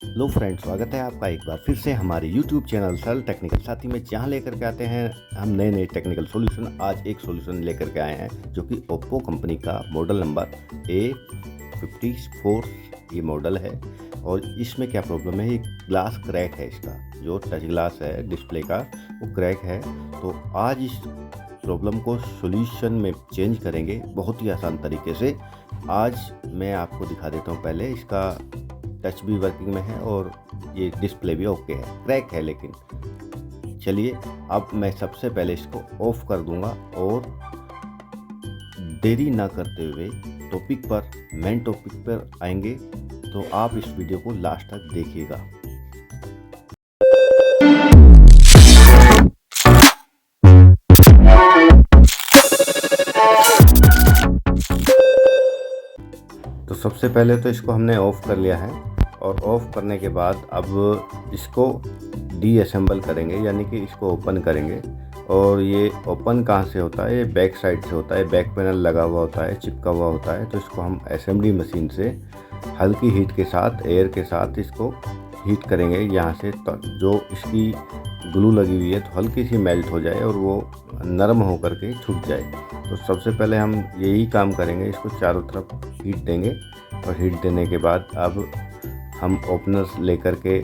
Hello friends, स्वागत है आपका एक बार फिर से हमारे यूट्यूब चैनल सरल टेक्निकल साथी में, जहां लेकर के आते हैं हम नए नए टेक्निकल सॉल्यूशन। आज एक सॉल्यूशन लेकर के आए हैं जो कि ओप्पो कंपनी का मॉडल नंबर A54 ये मॉडल है। और इसमें क्या प्रॉब्लम है, एक ग्लास क्रैक है। इसका जो टच ग्लास है डिस्प्ले का वो क्रैक है। तो आज इस प्रॉब्लम को सॉल्यूशन में चेंज करेंगे बहुत ही आसान तरीके से। आज मैं आपको दिखा देता हूँ। पहले इसका टच भी वर्किंग में है और ये डिस्प्ले भी ओके है, क्रैक है लेकिन। चलिए अब मैं सबसे पहले इसको ऑफ कर दूंगा और देरी ना करते हुए मेन टॉपिक पर आएंगे। तो आप इस वीडियो को लास्ट तक देखिएगा। तो सबसे पहले तो इसको हमने ऑफ कर लिया है और ऑफ करने के बाद अब इसको डीअसेंबल करेंगे, यानी कि इसको ओपन करेंगे। और ये ओपन कहाँ से होता है, ये बैक साइड से होता है। बैक पैनल लगा हुआ होता है, चिपका हुआ होता है। तो इसको हम असेंबली मशीन से हल्की हीट के साथ, एयर के साथ इसको हीट करेंगे यहाँ से। तो जो इसकी ग्लू लगी हुई है तो हल्की सी मेल्ट हो जाए और वो नरम होकर के छूट जाए। तो सबसे पहले हम यही काम करेंगे, इसको चारों तरफ हीट देंगे। और हीट देने के बाद अब हम ओपनर्स लेकर के,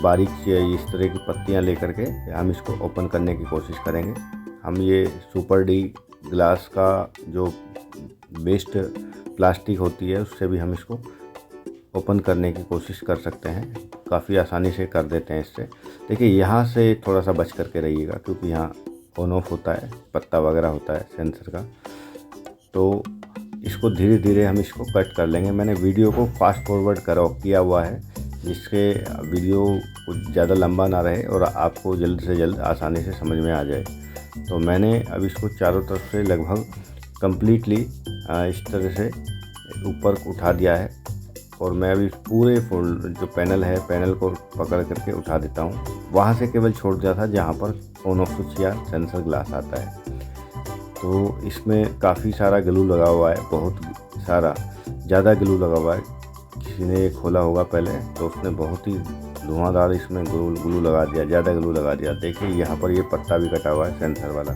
बारीक इस तरह की पत्तियां लेकर के हम इसको ओपन करने की कोशिश करेंगे। हम ये सुपर डी ग्लास का जो वेस्ट प्लास्टिक होती है उससे भी हम इसको ओपन करने की कोशिश कर सकते हैं। काफ़ी आसानी से कर देते हैं इससे। देखिए यहाँ से थोड़ा सा बच करके रहिएगा, क्योंकि यहाँ ऑन ऑफ होता है, पत्ता वगैरह होता है सेंसर का। तो इसको धीरे धीरे हम इसको कट कर लेंगे। मैंने वीडियो को फास्ट फॉरवर्ड किया हुआ है, जिसके वीडियो कुछ ज़्यादा लंबा ना रहे और आपको जल्द से जल्द आसानी से समझ में आ जाए। तो मैंने अब इसको चारों तरफ से लगभग कम्प्लीटली इस तरह से ऊपर उठा दिया है। और मैं अभी पूरे जो पैनल है, पैनल को पकड़ करके उठा देता हूँ। वहाँ से केवल छोड़ दिया था जहाँ पर ऑन ऑफ स्विच या सेंसर ग्लास आता है। तो इसमें काफ़ी सारा ग्लू लगा हुआ है, बहुत सारा ज़्यादा ग्लू लगा हुआ है। किसी ने ये खोला होगा पहले, तो उसने बहुत ही धुआंधार इसमें ग्लू लगा दिया, ज़्यादा ग्लू लगा दिया। देखिए यहाँ पर ये पत्ता भी कटा हुआ है सेंसर वाला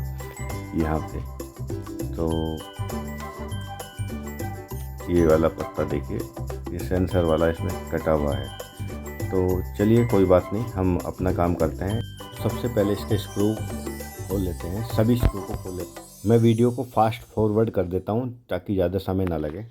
यहाँ पे। तो ये वाला पत्ता देखिए, ये सेंसर वाला इसमें कटा हुआ है। तो चलिए कोई बात नहीं, हम अपना काम करते हैं। सबसे पहले इसके स्क्रू खोल लेते हैं, सभी स्क्रू को खोल लेते हैं। मैं वीडियो को फास्ट फॉरवर्ड कर देता हूँ ताकि ज़्यादा समय ना लगे।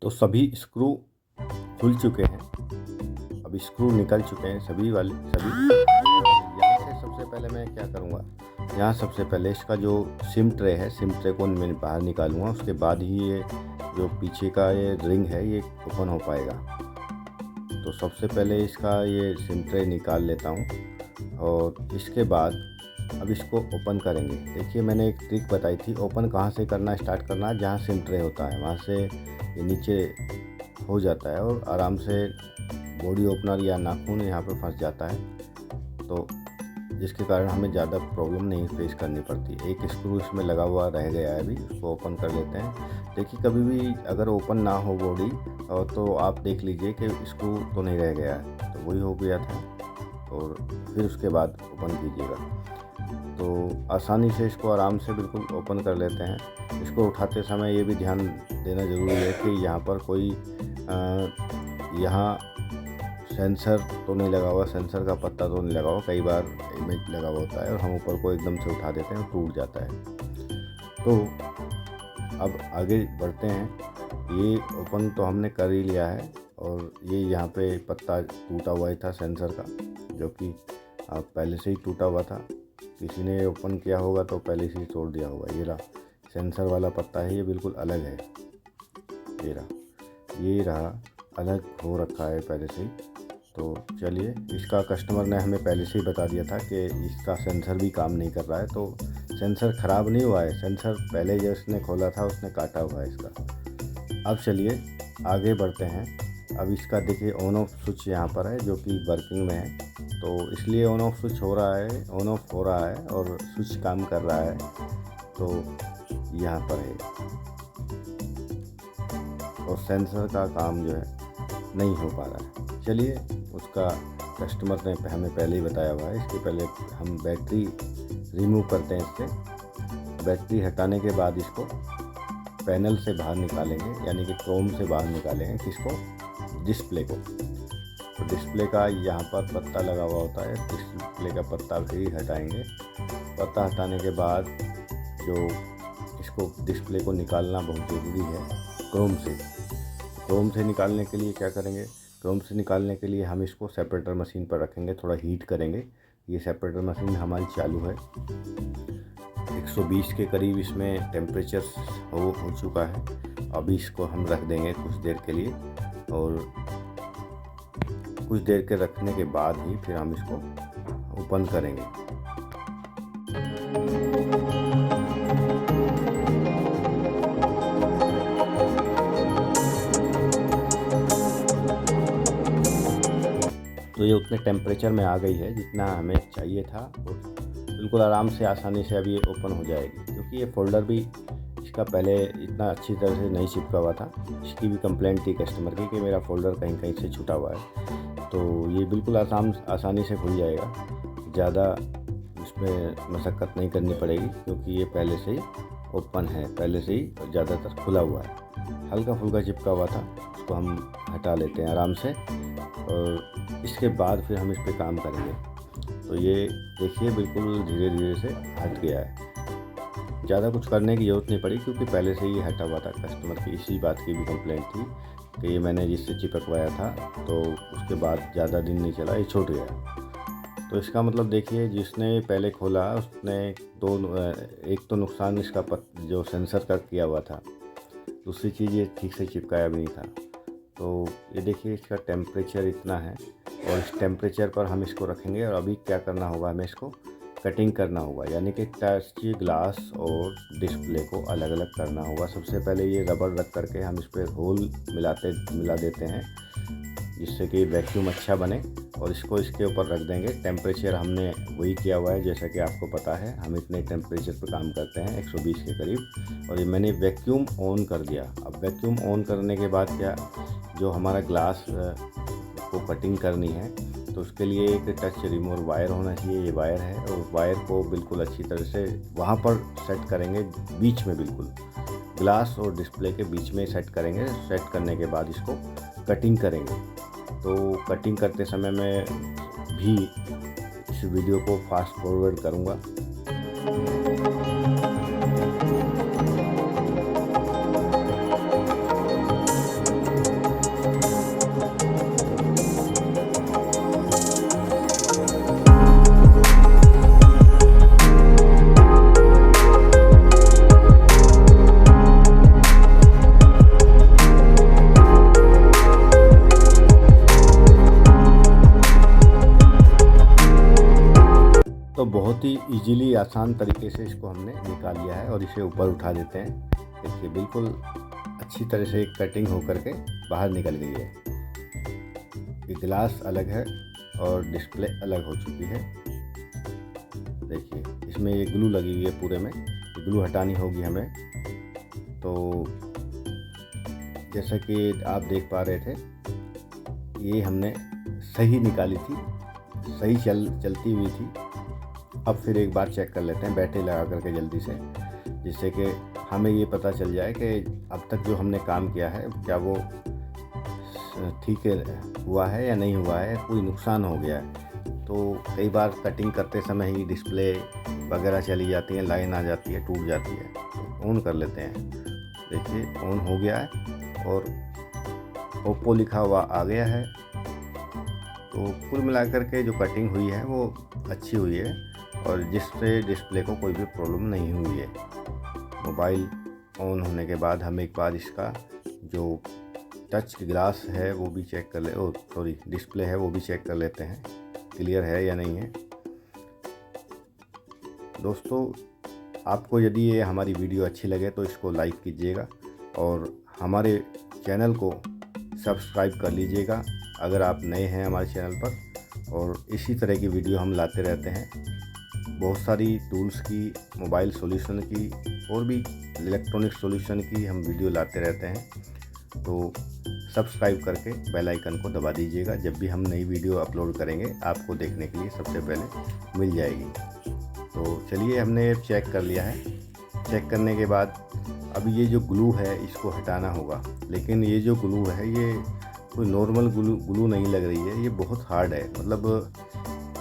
तो सभी स्क्रू खुल चुके हैं, अब स्क्रू निकल चुके हैं सभी वाले सभी। यहाँ से सबसे पहले मैं क्या करूँगा, यहाँ सबसे पहले इसका जो सिम ट्रे है, सिम ट्रे को मैं बाहर निकालूँगा। उसके बाद ही ये जो पीछे का ये रिंग है ये ओपन हो पाएगा। तो सबसे पहले इसका ये सिम ट्रे निकाल लेता हूँ और इसके बाद अब इसको ओपन करेंगे। देखिए मैंने एक ट्रिक बताई थी, ओपन कहाँ से करना स्टार्ट करना है, जहाँ सिम ट्रे होता है वहाँ से ये नीचे हो जाता है और आराम से बॉडी ओपनर या नाखून यहाँ पे फंस जाता है। तो जिसके कारण हमें ज़्यादा प्रॉब्लम नहीं फेस करनी पड़ती। एक स्क्रू इसमें लगा हुआ रह गया है, अभी उसको ओपन कर लेते हैं। देखिए कभी भी अगर ओपन ना हो बॉडी तो आप देख लीजिए कि स्क्रू तो नहीं रह गया है, तो वही हो गया था। और फिर उसके बाद ओपन कीजिएगा। तो आसानी से इसको आराम से बिल्कुल ओपन कर लेते हैं। इसको उठाते समय ये भी ध्यान देना ज़रूरी है कि यहाँ पर कोई यहाँ सेंसर तो नहीं लगा हुआ, सेंसर का पत्ता तो नहीं लगा हुआ। कई बार इमेज लगा हुआ होता है और हम ऊपर को एकदम से उठा देते हैं, टूट जाता है। तो अब आगे बढ़ते हैं। ये ओपन तो हमने कर ही लिया है और ये यहाँ पे पत्ता टूटा हुआ ही था सेंसर का, जो कि पहले से ही टूटा हुआ था। किसी ने ओपन किया होगा तो पहले से ही तोड़ दिया होगा। ये रहा सेंसर वाला पत्ता है, ये बिल्कुल अलग है। ये रहा अलग हो रखा है पहले से ही। तो चलिए, इसका कस्टमर ने हमें पहले से ही बता दिया था कि इसका सेंसर भी काम नहीं कर रहा है। तो सेंसर ख़राब नहीं हुआ है, सेंसर पहले जो इसने खोला था उसने काटा हुआ है इसका। अब चलिए आगे बढ़ते हैं। अब इसका देखिए ऑन ऑफ स्विच यहाँ पर है जो कि वर्किंग में है, तो इसलिए ऑन ऑफ स्विच हो रहा है, ऑन ऑफ हो रहा है और स्विच काम कर रहा है, तो यहाँ पर है। और सेंसर का काम जो है नहीं हो पा रहा है। चलिए उसका कस्टमर ने हमें पहले ही बताया हुआ है। इसके पहले हम बैटरी रिमूव करते हैं इससे। बैटरी हटाने के बाद इसको पैनल से बाहर निकालेंगे, यानी कि क्रोम से बाहर निकालेंगे किसको, डिस्प्ले को। तो डिस्प्ले का यहाँ पर पत्ता लगा हुआ होता है, डिस्प्ले का पत्ता भी हटाएंगे। पत्ता हटाने के बाद जो इसको डिस्प्ले को निकालना बहुत ज़रूरी है क्रोम से। क्रोम से निकालने के लिए क्या करेंगे, क्रोम से निकालने के लिए हम इसको सेपरेटर मशीन पर रखेंगे, थोड़ा हीट करेंगे। ये सेपरेटर मशीन हमारी चालू है, 120 के करीब इसमें टेम्परेचर हो चुका है। अभी इसको हम रख देंगे कुछ देर के लिए, और कुछ देर के रखने के बाद ही फिर हम इसको ओपन करेंगे। तो ये उतने टेम्परेचर में आ गई है जितना हमें चाहिए था, और बिल्कुल आराम से आसानी से अब ये ओपन हो जाएगी। क्योंकि ये फ़ोल्डर भी इसका पहले इतना अच्छी तरह से नहीं चिपका हुआ था। इसकी भी कंप्लेंट थी कस्टमर की कि मेरा फ़ोल्डर कहीं कहीं से छूटा हुआ है। तो ये बिल्कुल आसानी से खुल जाएगा, ज़्यादा इसमें मशक्क़त नहीं करनी पड़ेगी, क्योंकि ये पहले से ही ओपन है, पहले से ही ज़्यादातर खुला हुआ है। हल्का फुल्का चिपका हुआ था, उसको हम हटा लेते हैं आराम से, और इसके बाद फिर हम इस पर काम करेंगे। तो ये देखिए बिल्कुल धीरे धीरे से हट गया है, ज़्यादा कुछ करने की ज़रूरत नहीं पड़ी, क्योंकि पहले से ही हटा हुआ था। कस्टमर की इसी बात की भी कंप्लेंट थी कि ये मैंने जिससे चिपकवाया था, तो उसके बाद ज़्यादा दिन नहीं चला, ये छूट गया। तो इसका मतलब देखिए, जिसने पहले खोला उसने एक तो नुकसान इसका जो सेंसर का किया हुआ था, दूसरी चीज़ ये ठीक से चिपकाया भी नहीं था। तो ये देखिए इसका टेम्परेचर इतना है, और इस टेम्परेचर पर हम इसको रखेंगे। और अभी क्या करना होगा, हमें इसको कटिंग करना होगा, यानी कि टच ग्लास और डिस्प्ले को अलग अलग करना होगा। सबसे पहले ये रबड़ रख करके हम इस पर होल मिला देते हैं, जिससे कि वैक्यूम अच्छा बने, और इसको इसके ऊपर रख देंगे। टेम्परेचर हमने वही किया हुआ है, जैसा कि आपको पता है हम इतने टेम्परेचर पर काम करते हैं, 120 के करीब। और ये मैंने वैक्यूम ऑन कर दिया। अब वैक्यूम ऑन करने के बाद क्या, जो हमारा ग्लास को कटिंग करनी है, तो उसके लिए एक टच रिमूवर वायर होना चाहिए। ये वायर है, और वायर को बिल्कुल अच्छी तरह से वहाँ पर सेट करेंगे, बीच में, बिल्कुल ग्लास और डिस्प्ले के बीच में सेट करेंगे। सेट करने के बाद इसको कटिंग करेंगे। तो कटिंग करते समय मैं भी इस वीडियो को फास्ट फॉरवर्ड करूँगा। तो बहुत ही इजीली आसान तरीके से इसको हमने निकाल लिया है, और इसे ऊपर उठा देते हैं। देखिए बिल्कुल अच्छी तरह से कटिंग हो करके बाहर निकल गई है। ये ग्लास अलग है और डिस्प्ले अलग हो चुकी है। देखिए इसमें ये ग्लू लगी हुई है पूरे में, ये ग्लू हटानी होगी हमें। तो जैसा कि आप देख पा रहे थे, ये हमने सही निकाली थी, सही चलती हुई थी। अब फिर एक बार चेक कर लेते हैं बैटरी लगा करके जल्दी से, जिससे कि हमें ये पता चल जाए कि अब तक जो हमने काम किया है क्या वो ठीक हुआ है या नहीं हुआ है, कोई नुकसान हो गया है। तो कई बार कटिंग करते समय ही डिस्प्ले वगैरह चली जाती है, लाइन आ जाती है, टूट जाती है। तो ऑन कर लेते हैं। देखिए ऑन हो गया है, और ओप्पो लिखा हुआ आ गया है। तो कुल मिलाकर के जो कटिंग हुई है वो अच्छी हुई है, और जिससे डिस्प्ले को कोई भी प्रॉब्लम नहीं हुई है। मोबाइल ऑन होने के बाद हम एक बार इसका जो टच ग्लास है वो भी चेक कर डिस्प्ले है वो भी चेक कर लेते हैं, क्लियर है या नहीं है। दोस्तों आपको यदि ये हमारी वीडियो अच्छी लगे तो इसको लाइक कीजिएगा और हमारे चैनल को सब्सक्राइब कर लीजिएगा अगर आप नए हैं हमारे चैनल पर। और इसी तरह की वीडियो हम लाते रहते हैं, बहुत सारी टूल्स की, मोबाइल सॉल्यूशन की और भी इलेक्ट्रॉनिक सॉल्यूशन की हम वीडियो लाते रहते हैं। तो सब्सक्राइब करके बेल आइकन को दबा दीजिएगा, जब भी हम नई वीडियो अपलोड करेंगे आपको देखने के लिए सबसे पहले मिल जाएगी। तो चलिए, हमने चेक कर लिया है। चेक करने के बाद अब ये जो ग्लू है इसको हटाना होगा, लेकिन ये जो ग्लू है ये कोई नॉर्मल ग्लू नहीं लग रही है, ये बहुत हार्ड है। मतलब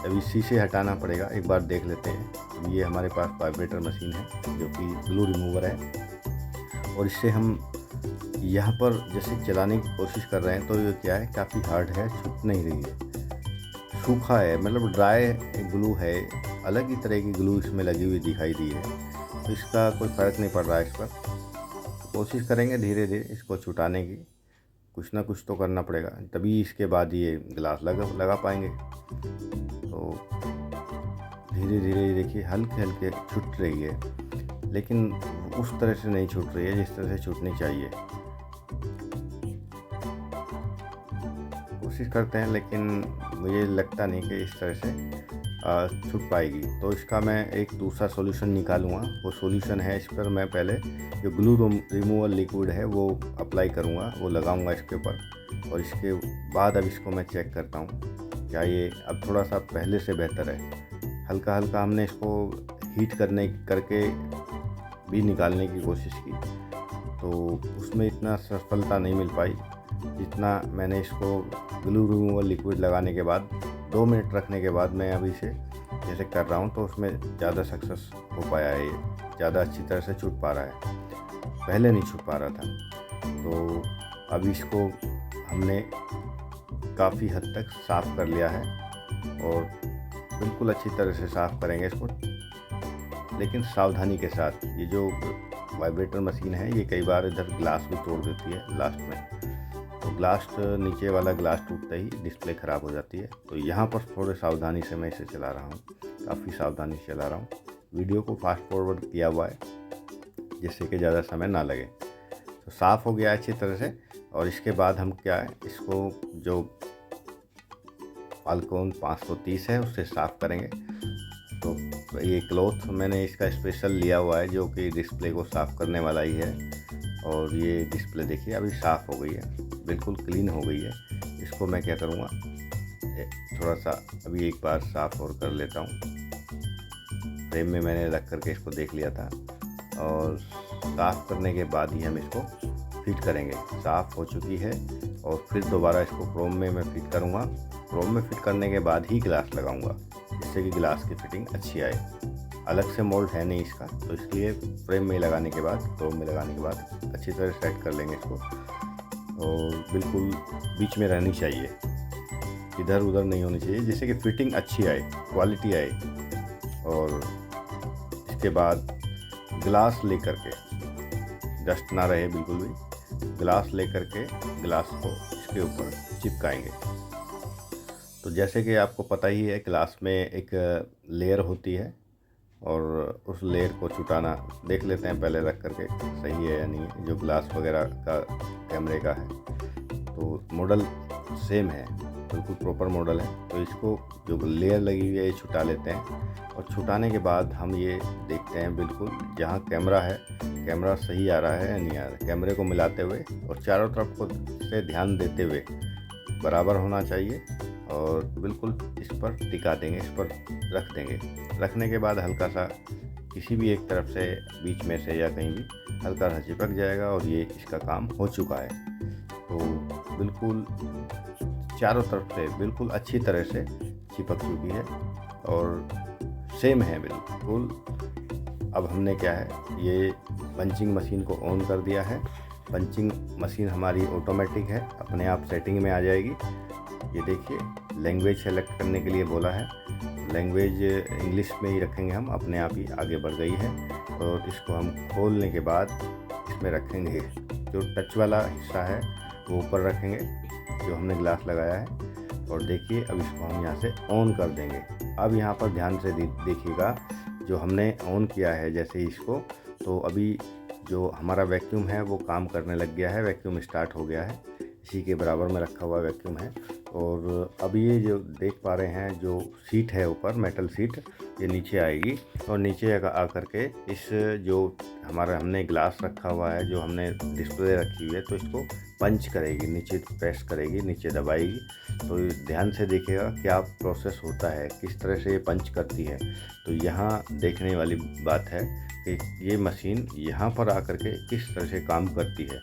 अब इसी से हटाना पड़ेगा, एक बार देख लेते हैं। अब ये हमारे पास वाइब्रेटर मशीन है जो कि ग्लू रिमूवर है, और इससे हम यहाँ पर जैसे चलाने की कोशिश कर रहे हैं तो ये क्या है, काफ़ी हार्ड है, छूट नहीं रही है, सूखा है, मतलब ड्राई ग्लू है। अलग ही तरह की ग्लू इसमें लगी हुई दिखाई दी है, तो इसका कोई फ़र्क नहीं पड़ रहा है इस पर। कोशिश करेंगे धीरे धीरे इसको छुटाने की, कुछ ना कुछ तो करना पड़ेगा, तभी इसके बाद ये ग्लास लगा पाएंगे। तो धीरे धीरे देखिए हल्के हल्के छूट रही है, लेकिन उस तरह से नहीं छूट रही है जिस तरह से छूटनी चाहिए। कोशिश करते हैं, लेकिन मुझे लगता नहीं कि इस तरह से छूट पाएगी। तो इसका मैं एक दूसरा सॉल्यूशन निकालूंगा। वो सॉल्यूशन है, इस पर मैं पहले जो ग्लू रिमूवल लिक्विड है वो अप्लाई करूंगा, वो लगाऊंगा इसके ऊपर, और इसके बाद अब इसको मैं चेक करता हूँ क्या ये अब थोड़ा सा पहले से बेहतर है। हल्का हल्का हमने इसको हीट करके भी निकालने की कोशिश की, तो उसमें इतना सफलता नहीं मिल पाई जितना मैंने इसको ग्लू रिमूवल लिक्विड लगाने के बाद 2 मिनट रखने के बाद मैं अभी से जैसे कर रहा हूँ, तो उसमें ज़्यादा सक्सेस हो पाया है, ये ज़्यादा अच्छी तरह से छूट पा रहा है, पहले नहीं छूट पा रहा था। तो अभी इसको हमने काफ़ी हद तक साफ़ कर लिया है, और बिल्कुल अच्छी तरह से साफ़ करेंगे इसको, लेकिन सावधानी के साथ। ये जो वाइब्रेटर मशीन है ये कई बार इधर ग्लास भी तोड़ देती है लास्ट में, तो ग्लास नीचे वाला ग्लास टूटते ही डिस्प्ले ख़राब हो जाती है। तो यहाँ पर थोड़े सावधानी से मैं इसे चला रहा हूँ, काफ़ी सावधानी से चला रहा हूँ। वीडियो को फास्ट फॉरवर्ड किया हुआ है जिससे कि ज़्यादा समय ना लगे। तो साफ़ हो गया अच्छी तरह से, और इसके बाद हम क्या है, इसको जो फाल्कन 530 है उससे साफ़ करेंगे। तो ये क्लॉथ मैंने इसका स्पेशल लिया हुआ है जो कि डिस्प्ले को साफ़ करने वाला ही है, और ये डिस्प्ले देखिए अभी साफ़ हो गई है, बिल्कुल क्लीन हो गई है। इसको मैं क्या करूँगा, थोड़ा सा अभी एक बार साफ़ और कर लेता हूँ। फ्रेम में मैंने रख करके इसको देख लिया था, और साफ़ करने के बाद ही हम इसको फिट करेंगे। साफ़ हो चुकी है, और फिर दोबारा इसको क्रोम में मैं फिट करूँगा। क्रोम में फिट करने के बाद ही ग्लास लगाऊँगा, जिससे कि ग्लास की फिटिंग अच्छी आए। अलग से मोल्ड है नहीं इसका, तो इसलिए फ्रेम में लगाने के बाद, क्रोम में लगाने के बाद अच्छी तरह सेट कर लेंगे इसको, और बिल्कुल बीच में रहनी चाहिए, इधर उधर नहीं होनी चाहिए, जिससे कि फिटिंग अच्छी आए, क्वालिटी आए। और इसके बाद ग्लास लेकर के, डस्ट ना रहे बिल्कुल भी, ग्लास लेकर के ग्लास को इसके ऊपर चिपकाएंगे। तो जैसे कि आपको पता ही है, ग्लास में एक लेयर होती है, और उस लेयर को छुटाना देख लेते हैं पहले रख करके सही है या नहीं है। जो ग्लास वगैरह का कैमरे का है, तो मॉडल सेम है, बिल्कुल प्रॉपर मॉडल है। तो इसको जो लेयर लगी हुई है ये छुटा लेते हैं, और छुटाने के बाद हम ये देखते हैं बिल्कुल जहाँ कैमरा है, कैमरा सही आ रहा है या नहीं आ रहा है। कैमरे को मिलाते हुए और चारों तरफ को से ध्यान देते हुए बराबर होना चाहिए, और बिल्कुल इस पर टिका देंगे, इस पर रख देंगे। रखने के बाद हल्का सा किसी भी एक तरफ से, बीच में से या कहीं भी हल्का सा चिपक जाएगा, और ये इसका काम हो चुका है। तो बिल्कुल चारों तरफ से बिल्कुल अच्छी तरह से चिपक चुकी है, और सेम है बिल्कुल। अब हमने क्या है, ये पंचिंग मशीन को ऑन कर दिया है। पंचिंग मशीन हमारी ऑटोमेटिक है, अपने आप सेटिंग में आ जाएगी। ये देखिए, लैंग्वेज सेलेक्ट करने के लिए बोला है, लैंग्वेज इंग्लिश में ही रखेंगे हम, अपने आप ही आगे बढ़ गई है। और इसको हम खोलने के बाद इसमें रखेंगे, जो टच वाला हिस्सा है वो ऊपर रखेंगे जो हमने ग्लास लगाया है। और देखिए अब इसको हम यहाँ से ऑन कर देंगे। अब यहाँ पर ध्यान से देखिएगा, जो हमने ऑन किया है जैसे ही इसको, तो अभी जो हमारा वैक्यूम है वो काम करने लग गया है, वैक्यूम स्टार्ट हो गया है। इसी के बराबर में रखा हुआ वैक्यूम है। और अभी ये जो देख पा रहे हैं जो सीट है ऊपर, मेटल सीट, ये नीचे आएगी और नीचे आ करके इस जो हमारा हमने ग्लास रखा हुआ है, जो हमने डिस्प्ले रखी हुई है, तो इसको पंच करेगी, नीचे प्रेस करेगी, नीचे दबाएगी। तो ध्यान से देखिएगा क्या प्रोसेस होता है, किस तरह से ये पंच करती है। तो यहाँ देखने वाली बात है कि ये मशीन यहाँ पर आकर के किस तरह से काम करती है,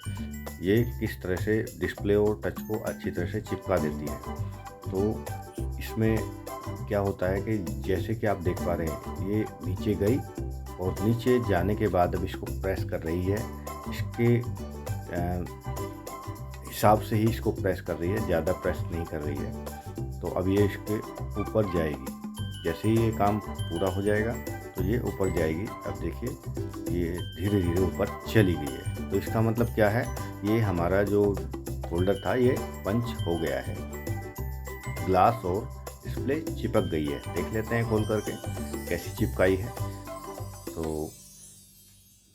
ये किस तरह से डिस्प्ले और टच को अच्छी तरह से चिपका देती है। तो इसमें क्या होता है कि जैसे कि आप देख पा रहे हैं, ये नीचे गई और नीचे जाने के बाद अब इसको प्रेस कर रही है, इसके हिसाब से ही इसको प्रेस कर रही है, ज़्यादा प्रेस नहीं कर रही है। तो अब ये इसके ऊपर जाएगी, जैसे ही ये काम पूरा हो जाएगा तो ये ऊपर जाएगी। अब देखिए ये धीरे धीरे ऊपर चली गई है। तो इसका मतलब क्या है, ये हमारा जो फोल्डर था ये पंच हो गया है, ग्लास और डिस्प्ले चिपक गई है। देख लेते हैं खोल करके कैसी चिपकाई है। तो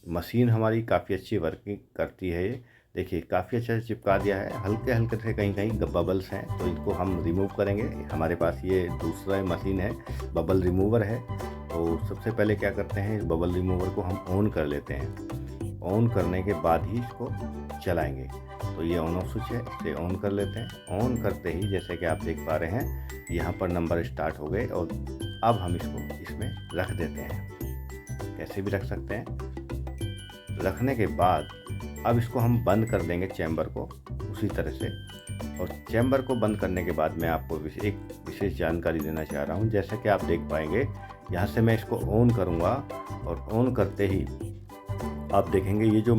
मशीन हमारी काफ़ी अच्छी वर्किंग करती है। ये देखिए काफ़ी अच्छा से चिपका दिया है, हल्के हल्के से कहीं कहीं बबल्स हैं, तो इनको हम रिमूव करेंगे। हमारे पास ये दूसरा मशीन है, बबल रिमूवर है। तो सबसे पहले क्या करते हैं, इस बबल रिमूवर को हम ऑन कर लेते हैं। ऑन करने के बाद ही इसको चलाएंगे। तो ये ऑन ऑफ स्विच है, इसे ऑन कर लेते हैं। ऑन करते ही जैसे कि आप देख पा रहे हैं, यहाँ पर नंबर स्टार्ट हो गए और अब हम इसको इसमें रख देते हैं। कैसे भी रख सकते हैं। रखने के बाद अब इसको हम बंद कर देंगे चैम्बर को उसी तरह से। और चैम्बर को बंद करने के बाद मैं आपको एक विशेष जानकारी देना चाह रहा हूँ। जैसा कि आप देख पाएंगे, यहाँ से मैं इसको ऑन करूँगा और ऑन करते ही आप देखेंगे ये जो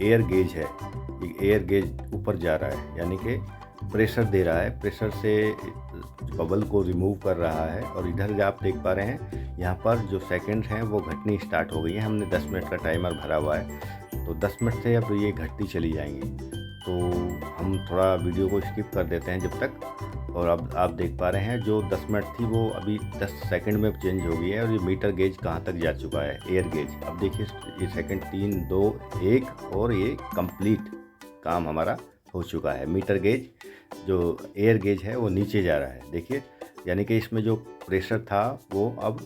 एयर गेज है, ये एयर गेज ऊपर जा रहा है, यानी कि प्रेशर दे रहा है, प्रेशर से बबल को रिमूव कर रहा है। और इधर जो आप देख पा रहे हैं, यहाँ पर जो सेकंड हैं वो घटनी स्टार्ट हो गई है। हमने 10 मिनट का टाइमर भरा हुआ है, तो 10 मिनट से अब ये घटती चली जाएंगी। तो हम थोड़ा वीडियो को स्किप कर देते हैं जब तक। और अब आप देख पा रहे हैं जो 10 मिनट थी वो अभी 10 सेकंड में चेंज हो गई है। और ये मीटर गेज कहाँ तक जा चुका है, एयर गेज। अब देखिए ये सेकंड 3, 2, 1 और ये कंप्लीट काम हमारा हो चुका है। मीटर गेज जो एयर गेज है वो नीचे जा रहा है, देखिए, यानी कि इसमें जो प्रेशर था वो अब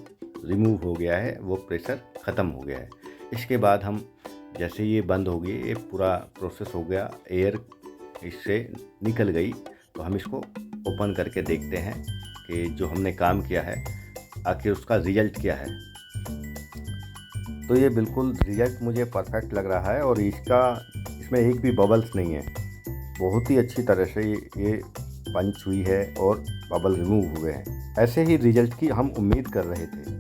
रिमूव हो गया है, वो प्रेशर ख़त्म हो गया है। इसके बाद हम जैसे ये बंद हो गई, ये पूरा प्रोसेस हो गया, एयर इससे निकल गई। तो हम इसको ओपन करके देखते हैं कि जो हमने काम किया है आखिर उसका रिजल्ट क्या है। तो ये बिल्कुल रिजल्ट मुझे परफेक्ट लग रहा है और इसमें एक भी बबल्स नहीं है। बहुत ही अच्छी तरह से ये पंच हुई है और बबल रिमूव हुए हैं। ऐसे ही रिजल्ट की हम उम्मीद कर रहे थे।